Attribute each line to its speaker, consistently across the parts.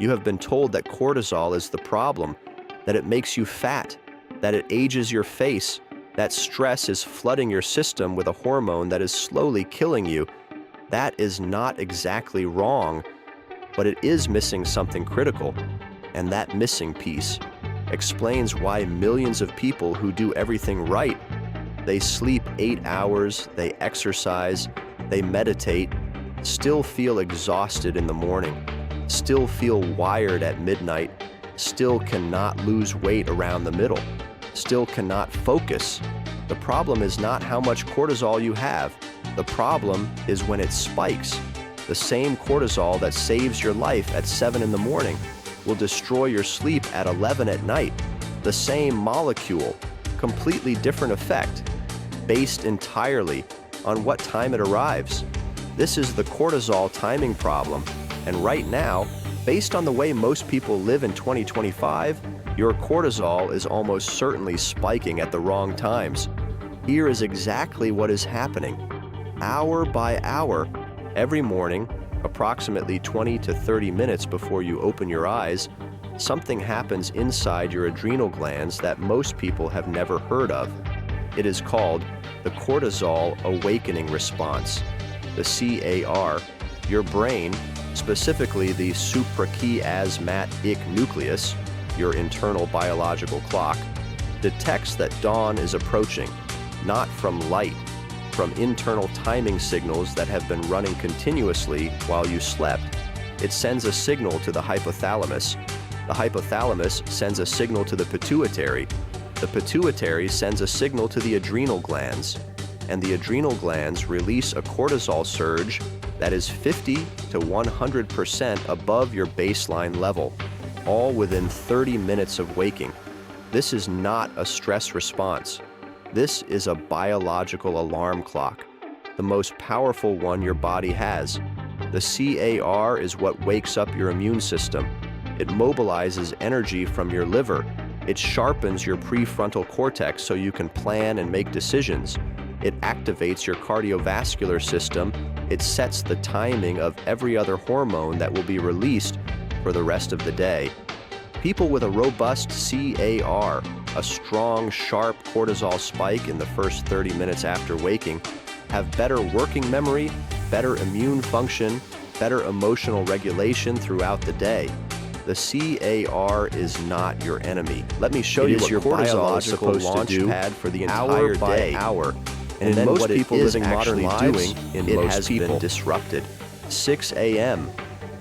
Speaker 1: You have been told that cortisol is the problem, that it makes you fat, that it ages your face, that stress is flooding your system with a hormone that is slowly killing you. That is not exactly wrong, but it is missing something critical, and that missing piece explains why millions of people who do everything right, they sleep 8 hours, they exercise, they meditate, still feel exhausted in the morning, still feel wired at midnight, still cannot lose weight around the middle, still cannot focus. The problem is not how much cortisol you have. The problem is when it spikes. The same cortisol that saves your life at 7 in the morning will destroy your sleep at 11 at night. The same molecule, completely different effect, based entirely on what time it arrives. This is the cortisol timing problem, and right now, based on the way most people live in 2025, your cortisol is almost certainly spiking at the wrong times. Here is exactly what is happening. Hour by hour, every morning, approximately 20 to 30 minutes before you open your eyes, something happens inside your adrenal glands that most people have never heard of. It is called the Cortisol Awakening Response, the CAR. Your brain, specifically the suprachiasmatic nucleus, your internal biological clock, detects that dawn is approaching, not from light, from internal timing signals that have been running continuously while you slept. It sends a signal to the hypothalamus. The hypothalamus sends a signal to the pituitary. The pituitary sends a signal to the adrenal glands. And the adrenal glands release a cortisol surge that is 50 to 100% above your baseline level, all within 30 minutes of waking. This is not a stress response. This is a biological alarm clock, the most powerful one your body has. The CAR is what wakes up your immune system. It mobilizes energy from your liver. It sharpens your prefrontal cortex so you can plan and make decisions. It activates your cardiovascular system. It sets the timing of every other hormone that will be released for the rest of the day. People with a robust CAR, a strong, sharp cortisol spike in the first 30 minutes after waking, have better working memory, better immune function, better emotional regulation throughout the day. The CAR is not your enemy. Let me show you what your cortisol is supposed to do for the entire day. Hour. And in most people living modern lives, it has been disrupted. 6 a.m.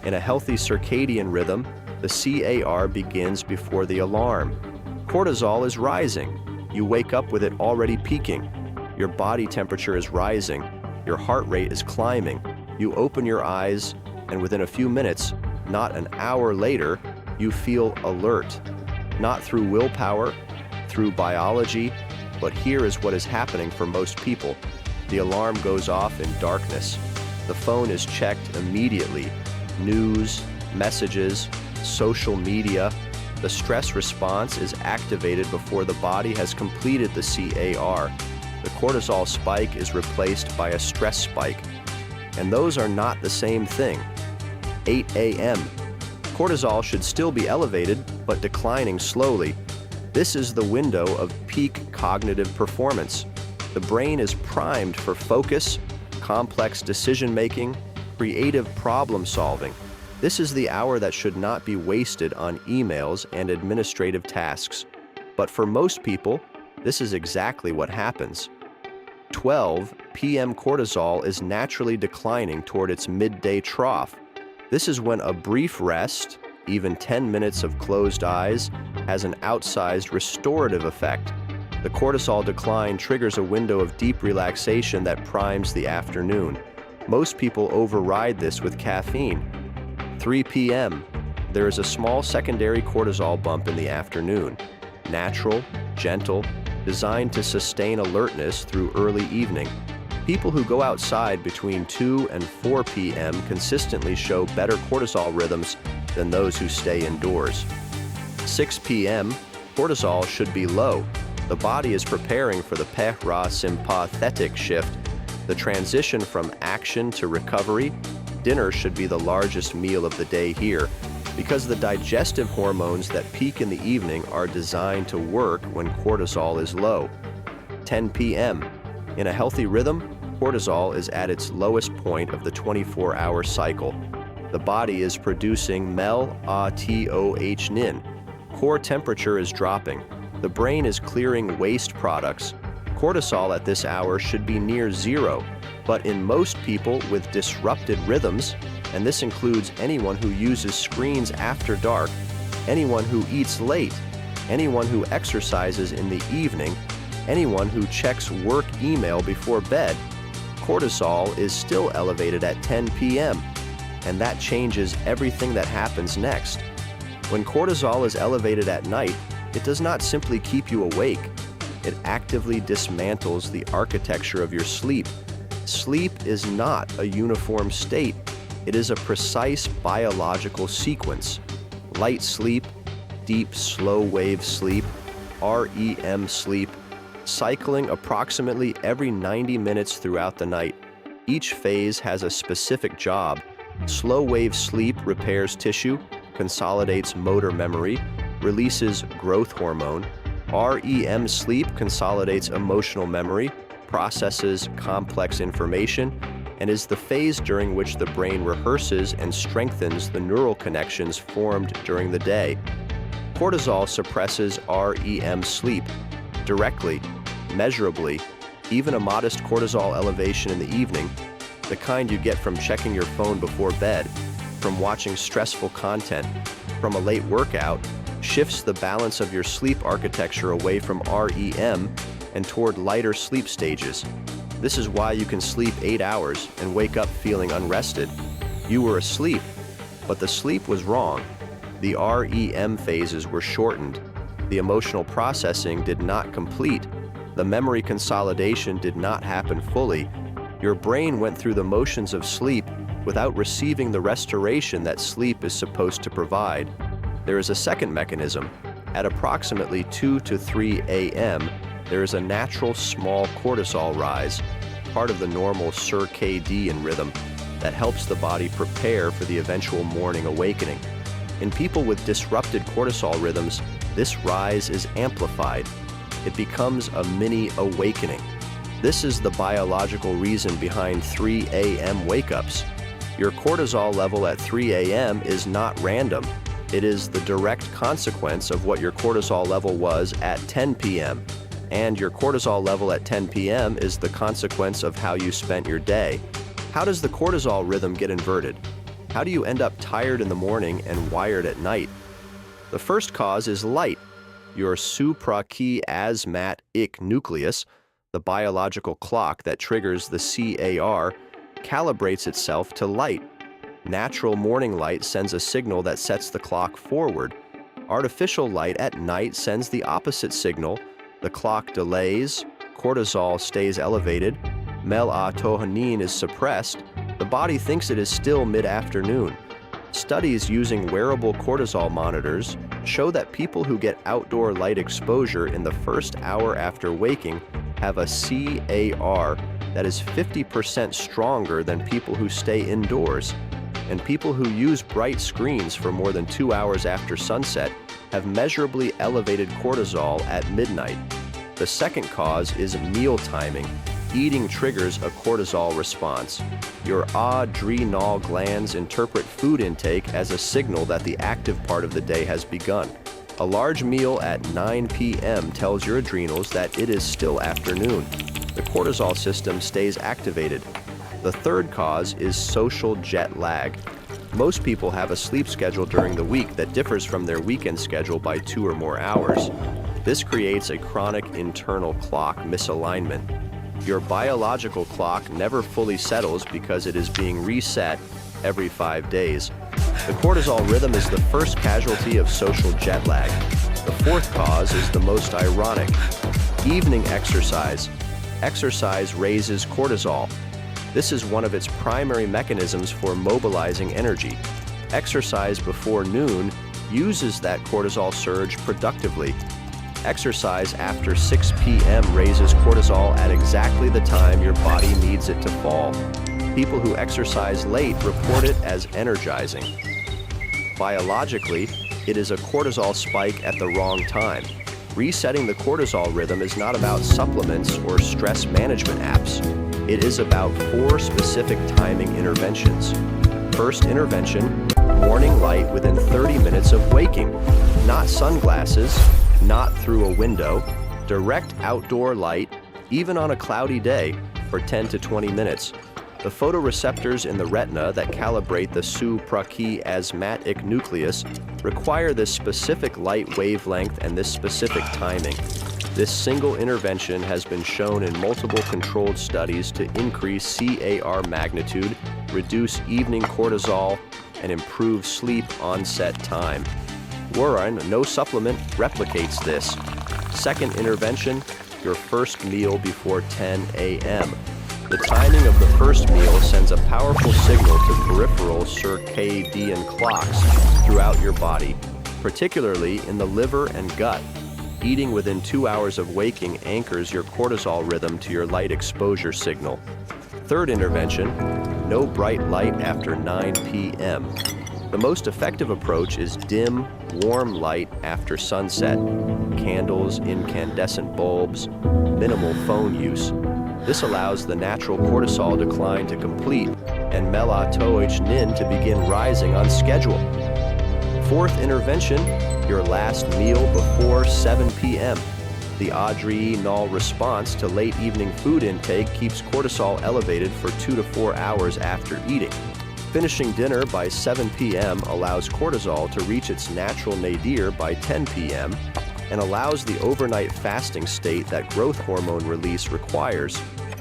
Speaker 1: In a healthy circadian rhythm, the CAR begins before the alarm. Cortisol is rising. You wake up with it already peaking. Your body temperature is rising. Your heart rate is climbing. You open your eyes, and within a few minutes, not an hour later, you feel alert. Not through willpower, through biology, but here is what is happening for most people. The alarm goes off in darkness. The phone is checked immediately. News, messages, social media. The stress response is activated before the body has completed the CAR. The cortisol spike is replaced by a stress spike. And those are not the same thing. 8 a.m. Cortisol should still be elevated, but declining slowly. This is the window of peak cognitive performance. The brain is primed for focus, complex decision-making, creative problem-solving. This is the hour that should not be wasted on emails and administrative tasks. But for most people, this is exactly what happens. 12 p.m. cortisol is naturally declining toward its midday trough. This is when a brief rest, even 10 minutes of closed eyes, has an outsized restorative effect. The cortisol decline triggers a window of deep relaxation that primes the afternoon. Most people override this with caffeine. 3 p.m. There is a small secondary cortisol bump in the afternoon. Natural, gentle, designed to sustain alertness through early evening. People who go outside between 2 and 4 p.m. consistently show better cortisol rhythms than those who stay indoors. 6 p.m. Cortisol should be low. The body is preparing for the parasympathetic shift, the transition from action to recovery. Dinner should be the largest meal of the day here, because the digestive hormones that peak in the evening are designed to work when cortisol is low. 10 p.m. In a healthy rhythm, cortisol is at its lowest point of the 24-hour cycle. The body is producing melatonin. Core temperature is dropping. The brain is clearing waste products. Cortisol at this hour should be near zero, but in most people with disrupted rhythms, and this includes anyone who uses screens after dark, anyone who eats late, anyone who exercises in the evening, anyone who checks work email before bed, cortisol is still elevated at 10 p.m., and that changes everything that happens next. When cortisol is elevated at night, it does not simply keep you awake. It actively dismantles the architecture of your sleep. Sleep is not a uniform state. It is a precise biological sequence. Light sleep, deep slow-wave sleep, REM sleep, cycling approximately every 90 minutes throughout the night. Each phase has a specific job. Slow-wave sleep repairs tissue, consolidates motor memory, releases growth hormone. REM sleep consolidates emotional memory, processes complex information, and is the phase during which the brain rehearses and strengthens the neural connections formed during the day. Cortisol suppresses REM sleep directly, measurably. Even a modest cortisol elevation in the evening, the kind you get from checking your phone before bed, from watching stressful content, from a late workout, shifts the balance of your sleep architecture away from REM and toward lighter sleep stages. This is why you can sleep 8 hours and wake up feeling unrested. You were asleep, but the sleep was wrong. The REM phases were shortened. The emotional processing did not complete. The memory consolidation did not happen fully. Your brain went through the motions of sleep without receiving the restoration that sleep is supposed to provide. There is a second mechanism. At approximately 2 to 3 a.m., there is a natural small cortisol rise, part of the normal circadian rhythm that helps the body prepare for the eventual morning awakening. In people with disrupted cortisol rhythms, this rise is amplified. It becomes a mini awakening. This is the biological reason behind 3 a.m. wake-ups. Your cortisol level at 3 a.m. is not random. It is the direct consequence of what your cortisol level was at 10 p.m. And your cortisol level at 10 p.m. is the consequence of how you spent your day. How does the cortisol rhythm get inverted? How do you end up tired in the morning and wired at night? The first cause is light. Your suprachiasmatic nucleus, the biological clock that triggers the CAR, calibrates itself to light. Natural morning light sends a signal that sets the clock forward. Artificial light at night sends the opposite signal. The clock delays, cortisol stays elevated, melatonin is suppressed, the body thinks it is still mid-afternoon. Studies using wearable cortisol monitors show that people who get outdoor light exposure in the first hour after waking have a CAR that is 50% stronger than people who stay indoors. And people who use bright screens for more than 2 hours after sunset have measurably elevated cortisol at midnight. The second cause is meal timing. Eating triggers a cortisol response. Your adrenal glands interpret food intake as a signal that the active part of the day has begun. A large meal at 9 p.m. tells your adrenals that it is still afternoon. The cortisol system stays activated. The third cause is social jet lag. Most people have a sleep schedule during the week that differs from their weekend schedule by 2 or more hours. This creates a chronic internal clock misalignment. Your biological clock never fully settles because it is being reset every 5 days. The cortisol rhythm is the first casualty of social jet lag. The fourth cause is the most ironic. Evening exercise. Exercise raises cortisol. This is one of its primary mechanisms for mobilizing energy. Exercise before noon uses that cortisol surge productively. Exercise after 6 p.m. raises cortisol at exactly the time your body needs it to fall. People who exercise late report it as energizing. Biologically, it is a cortisol spike at the wrong time. Resetting the cortisol rhythm is not about supplements or stress management apps. It is about 4 specific timing interventions. First intervention, morning light within 30 minutes of waking. Not sunglasses, not through a window, direct outdoor light, even on a cloudy day, for 10 to 20 minutes. The photoreceptors in the retina that calibrate the suprachiasmatic nucleus require this specific light wavelength and this specific timing. This single intervention has been shown in multiple controlled studies to increase CAR magnitude, reduce evening cortisol, and improve sleep onset time. Warren, no supplement, replicates this. Second intervention, your first meal before 10 a.m. The timing of the first meal sends a powerful signal to peripheral circadian clocks throughout your body, particularly in the liver and gut. Eating within 2 hours of waking anchors your cortisol rhythm to your light exposure signal. Third intervention, no bright light after 9 p.m. The most effective approach is dim, warm light after sunset. Candles, incandescent bulbs, minimal phone use. This allows the natural cortisol decline to complete and melatonin to begin rising on schedule. Fourth intervention, your last meal before 7 p.m. The adrenal response to late evening food intake keeps cortisol elevated for 2 to 4 hours after eating. Finishing dinner by 7 p.m. allows cortisol to reach its natural nadir by 10 p.m. and allows the overnight fasting state that growth hormone release requires.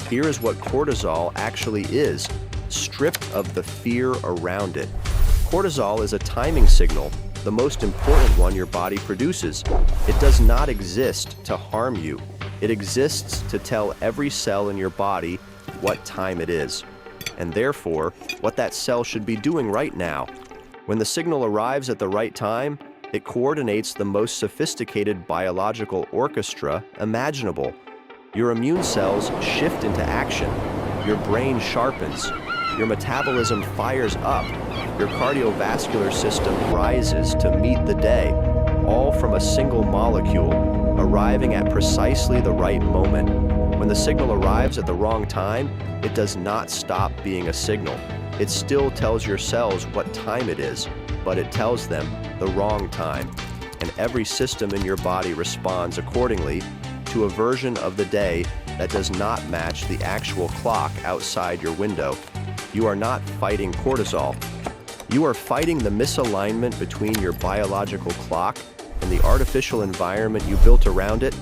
Speaker 1: Here is what cortisol actually is, stripped of the fear around it. Cortisol is a timing signal, the most important one your body produces. It does not exist to harm you. It exists to tell every cell in your body what time it is, and therefore, what that cell should be doing right now. When the signal arrives at the right time, it coordinates the most sophisticated biological orchestra imaginable. Your immune cells shift into action. Your brain sharpens. Your metabolism fires up. Your cardiovascular system rises to meet the day, all from a single molecule, arriving at precisely the right moment. When the signal arrives at the wrong time, it does not stop being a signal. It still tells your cells what time it is, but it tells them the wrong time. And every system in your body responds accordingly to a version of the day that does not match the actual clock outside your window. You are not fighting cortisol. You are fighting the misalignment between your biological clock and the artificial environment you built around it.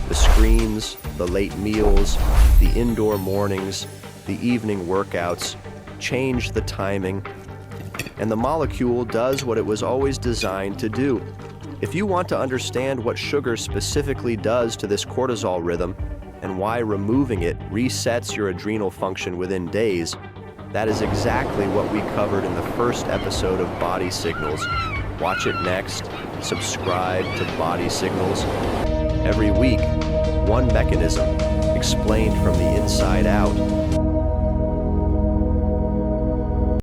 Speaker 1: The screens, the late meals, the indoor mornings, the evening workouts change the timing, and the molecule does what it was always designed to do. If you want to understand what sugar specifically does to this cortisol rhythm and why removing it resets your adrenal function within days, that is exactly what we covered in the first episode of Body Signals. Watch it next. Subscribe to Body Signals. Every week, one mechanism explained from the inside out.